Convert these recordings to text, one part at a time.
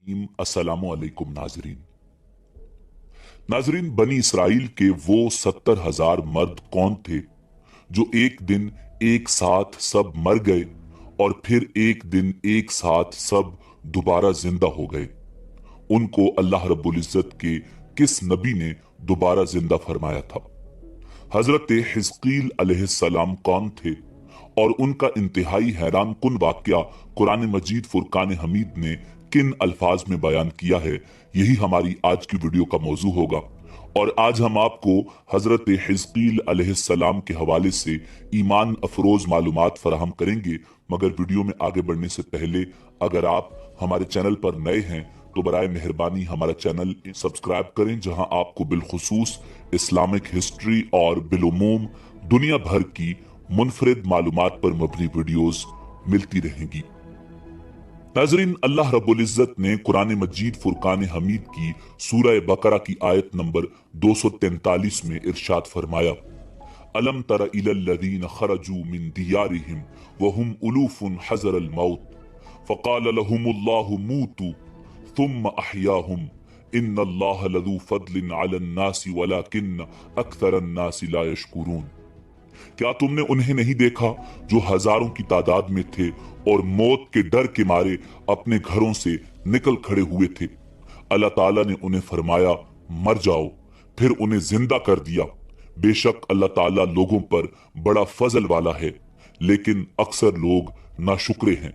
अस्सलामु अलैकुम नाजरीन, बनी इसराइल के वो 70,000 मर्द कौन थे जो एक दिन एक साथ सब मर गए और फिर एक दिन एक साथ सब दोबारा जिंदा हो गए। उनको अल्लाह रब्बुल इज्जत के किस नबी ने दोबारा जिंदा फरमाया था? हजरत हिजकील अलैहिस्सलाम कौन थे और उनका इंतहाई हैरान कुन वाकया कुरान मजीद फुरकान हमीद ने किन अल्फाज में बयान किया है, यही हमारी आज की वीडियो का मौजू होगा। और आज हम आपको हजरत हिजकील अलैहिस्सलाम के हवाले से ईमान अफरोज मालूमात फराहम करेंगे। मगर वीडियो में आगे बढ़ने से पहले अगर आप हमारे चैनल पर नए हैं तो बराए मेहरबानी हमारा चैनल सब्सक्राइब करें, जहां आपको बिलखुसूस इस्लामिक हिस्ट्री और बिलुमूम दुनिया भर की मुनफरिद मालूमात पर मबनी वीडियोस मिलती रहेंगी। नाजरीन, अल्लाह रब्बुल इज्जत ने कुरान मजीद फुरकान हमीद की सूरह बकरा की आयत नंबर 243 में इरशाद फरमाया, अलम तर इलल्लज़ीन खरजू मिन दियारिहिम वहुम उलूफुन हज़रल मौत फ़क़ाल लहुमुल्लाहु मूतू थुम्मा अहयाहुम इन्नल्लाह लज़ू फ़ज़लिन अलन्नासि वलाकिन्न अक्सरन्नासि ला यशकुरून। क्या तुमने उन्हें नहीं देखा जो हजारों की तादाद में थे और मौत के डर के मारे अपने घरों से निकल खड़े हुए थे? अल्लाह ताला ने उन्हें फरमाया, मर जाओ, फिर उन्हें जिंदा कर दिया। बेशक अल्लाह ताला लोगों पर बड़ा फजल वाला है, लेकिन अक्सर लोग नाशुक्रे हैं।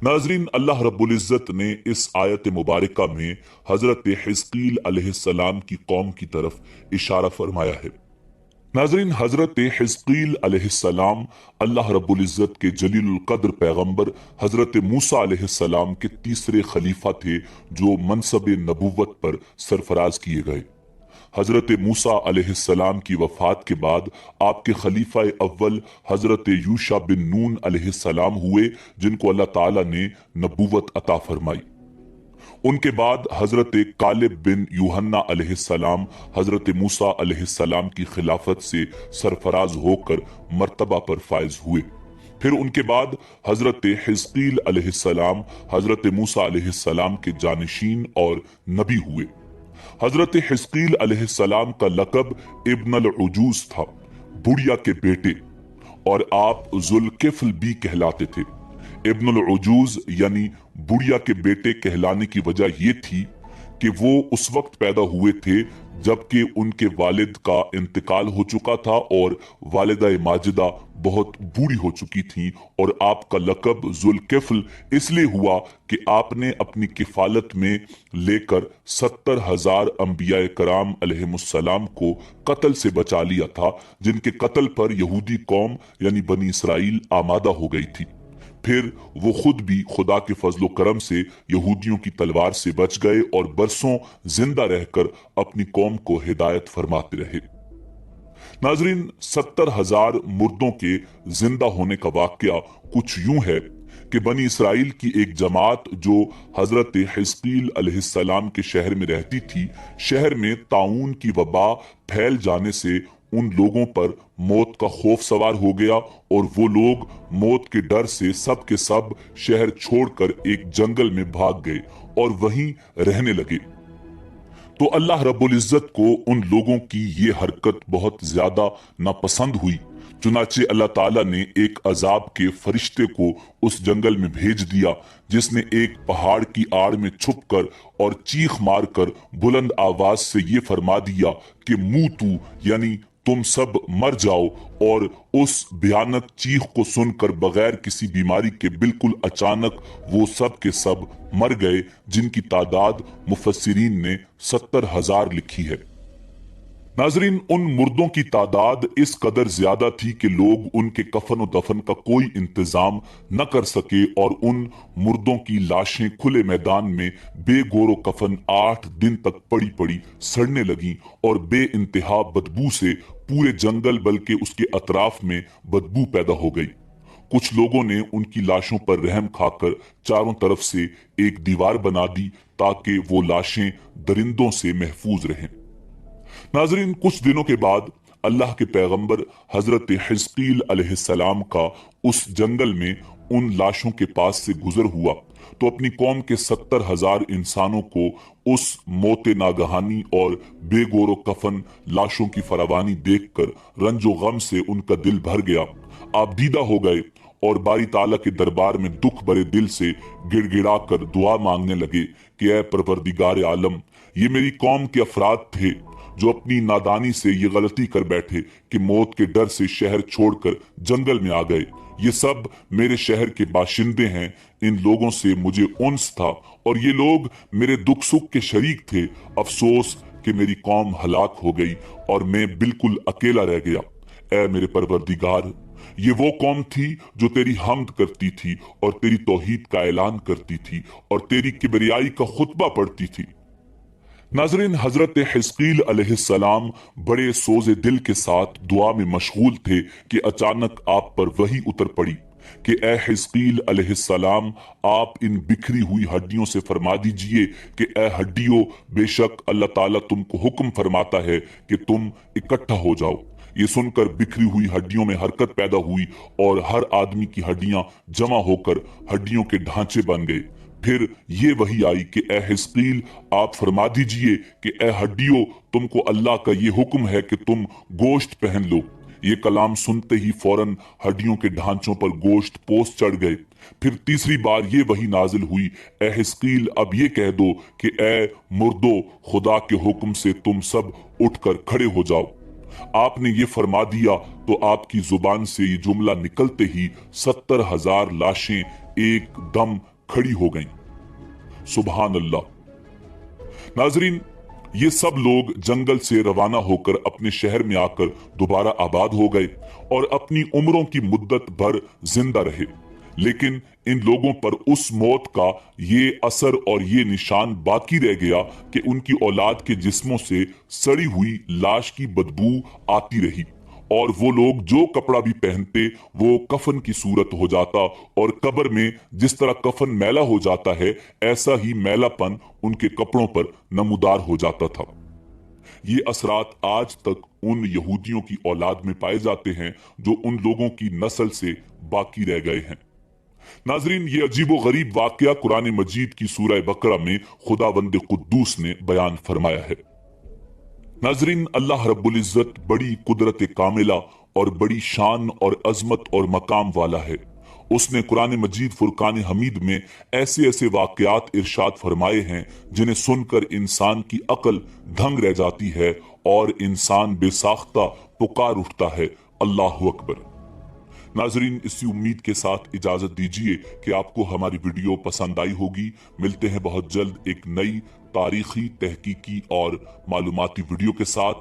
नाजरीन, अल्लाह रब्बुल इज्जत ने इस आयत मुबारका में हजरत हिजकील अलैहिस्सलाम की कौम की तरफ इशारा फरमाया है। नाजरीन, हजरत हिजकील अलैहिस्सलाम अल्लाह रब्बुल इज्जत के जलीलुल कद्र पैगंबर हजरत मूसा अलैहिस्सलाम के तीसरे खलीफा थे जो मनसब नबुव्वत पर सरफराज किए गए। हजरत मूसा अलैहिस्सलाम की वफात के बाद आपके खलीफा अव्वल हजरत यूशा बिन नून अलैहिस्सलाम हुए, जिनको अल्लाह ताला ने नबुव्वत अता फरमाई। उनके बाद हजरत कालिब बिन यूहन्ना अलैहिस्सलाम हजरत मूसा अलैहिस्सलाम की खिलाफत से सरफराज होकर मर्तबा पर फायज हुए। फिर उनके बाद हजरत हिजकील अलैहिस्सलाम हजरत मूसा अलैहिस्सलाम के जानिशीन और नबी हुए। हजरत हिजकील अलैहिस्सलाम का लकब इब्न अल उजूज था, बुढ़िया के बेटे, और आप जुल्किफ्ल भी कहलाते थे। इब्न अल उजूज यानी बुढ़िया के बेटे कहलाने की वजह यह थी कि वो उस वक्त पैदा हुए थे जबकि उनके वालिद का इंतकाल हो चुका था और वालिदा माजिदा बहुत बूढ़ी हो चुकी थी। और आपका लकब जुल्किफ्ल इसलिए हुआ कि आपने अपनी किफालत में लेकर 70,000 अंबिया कराम अलैहिमुस्सलाम को कत्ल से बचा लिया था, जिनके कत्ल पर यहूदी कौम यानी बनी इसराइल आमादा हो गई थी। फिर वो खुद भी खुदा के फजलो करम से यहूदियों की तलवार से बच गए और बरसों जिंदा रहकर अपनी कौम को हिदायत फरमाते रहे। नाजरीन, 70,000 मुर्दों के जिंदा होने का वाकया कुछ यूं है कि बनी इसराइल की एक जमात जो हजरत हिजकील अलैहिस्सलाम के शहर में रहती थी, शहर में ताउन की वबा फैल जाने से उन लोगों पर मौत का खौफ सवार हो गया और वो लोग मौत के डर से सब के सब शहर छोड़कर एक जंगल में भाग गए और वहीं रहने लगे। तो अल्लाह रब्बुल इज्जत को उन लोगों की ये हरकत बहुत ज्यादा नापसंद हुई। चुनाचे अल्लाह ताला ने एक अजाब के फरिश्ते को उस जंगल में भेज दिया, जिसने एक पहाड़ की आड़ में छुपकर और चीख मारकर बुलंद आवाज से ये फरमा दिया कि मूतू यानी तुम सब मर जाओ। और उस भयानक चीख को सुनकर बगैर किसी बीमारी के बिल्कुल अचानक वो सब के सब मर गए, जिनकी तादाद मुफस्सिरीन ने 70,000 लिखी है। नाजरीन, उन मुर्दों की तादाद इस कदर ज्यादा थी कि लोग उनके कफन और दफन का कोई इंतजाम न कर सके और उन मुर्दों की लाशें खुले मैदान में बेगोरो कफन 8 दिन तक पड़ी पड़ी सड़ने लगी और बे इंतहा बदबू से पूरे जंगल बल्कि उसके अतराफ में बदबू पैदा हो गई। कुछ लोगों ने उनकी लाशों पर रहम खाकर चारों तरफ से एक दीवार बना दी ताकि वो लाशें दरिंदों से महफूज रहें। नाजरीन, कुछ दिनों के बाद अल्लाह के पैगंबर हजरत हिजकील अलैहिस्सलाम का उस जंगल में उन लाशों के पास से गुजर हुआ तो अपनी कौम के 70,000 इंसानों को उस मौत नागहानी और बेगोरो कफन लाशों की फरावानी देखकर रंजो गम से उनका दिल भर गया। आप दीदा हो गए और बारी ताला के दरबार में दुख भरे दिल से गिड़गिड़ा कर दुआ मांगने लगे कि ऐ परवरदिगार आलम, ये मेरी कौम के अफराद थे जो अपनी नादानी से ये गलती कर बैठे कि मौत के डर से शहर छोड़कर जंगल में आ गए। ये सब मेरे शहर के बाशिंदे हैं, इन लोगों से मुझे उन्स था और ये लोग मेरे दुख सुख के शरीक थे। अफसोस कि मेरी कौम हलाक हो गई और मैं बिल्कुल अकेला रह गया। ऐ मेरे परवरदिगार, ये वो कौम थी जो तेरी हमद करती थी और तेरी तौहीद का ऐलान करती थी और तेरी किबरियाई का खुतबा पढ़ती थी। नाज़रीन, हजरत हिस्कील अलैहिस्सलाम बड़े सोजे दिल के साथ दुआ में मशगूल थे कि अचानक आप पर वही उतर पड़ी कि ए हिस्कील अलैहिस्सलाम, आप इन बिखरी हुई हड्डियों से फरमा दीजिए कि ए हड्डियों, बेशक अल्लाह ताला तुमको हुक्म फरमाता है कि तुम इकट्ठा हो जाओ। ये सुनकर बिखरी हुई हड्डियों में हरकत पैदा हुई और हर आदमी की हड्डियां जमा होकर हड्डियों के ढांचे बन गए। फिर ये वही आई कि ए हिस्कील, आप फरमा दीजिए कि ए हड्डियों, तुमको अल्लाह का ये हुक्म है कि तुम गोश्त पहन लो। ये कलाम सुनते ही फौरन हड्डियों के ढांचों पर गोश्त पोस चढ़ गए। फिर तीसरी बार ये वही नाजिल हुई, ए हिस्कील, अब ये कह दो कि ए मुर्दो, खुदा के हुक्म से तुम सब उठकर खड़े हो जाओ। आपने ये फरमा दिया तो आपकी जुबान से ये जुमला निकलते ही 70,000 लाशें एकदम खड़ी हो गईं। सुभान अल्लाह। नाजरीन, ये सब लोग जंगल से रवाना होकर अपने शहर में आकर दोबारा आबाद हो गए और अपनी उम्रों की मुद्दत भर जिंदा रहे। लेकिन इन लोगों पर उस मौत का ये असर और ये निशान बाकी रह गया कि उनकी औलाद के जिस्मों से सड़ी हुई लाश की बदबू आती रही और वो लोग जो कपड़ा भी पहनते वो कफन की सूरत हो जाता और कब्र में जिस तरह कफन मैला हो जाता है, ऐसा ही मैलापन उनके कपड़ों पर नमूदार हो जाता था। ये असरात आज तक उन यहूदियों की औलाद में पाए जाते हैं जो उन लोगों की नस्ल से बाकी रह गए हैं। नाजरीन, ये अजीबो गरीब वाकया कुरान मजीद की सूरह बकरा में खुदावंद कुद्दूस ने बयान फरमाया है। नाजरीन, अल्लाह रब्बुल इज्जत बड़ी कुदरत कामिला और बड़ी शान और अजमत और मकाम वाला है। उसने कुरान मजीद फुरकान हमीद में ऐसे ऐसे वाकयात इरशाद फरमाए हैं जिन्हें सुनकर इंसान की अकल दंग रह जाती है और इंसान बेसाख्ता पुकार उठता है, अल्लाहु अकबर। नाजरीन, इसी उम्मीद के साथ इजाजत दीजिए कि आपको हमारी वीडियो पसंद आई होगी। मिलते हैं बहुत जल्द एक नई तारीखी, तहकीकी और मालूमाती वीडियो के साथ।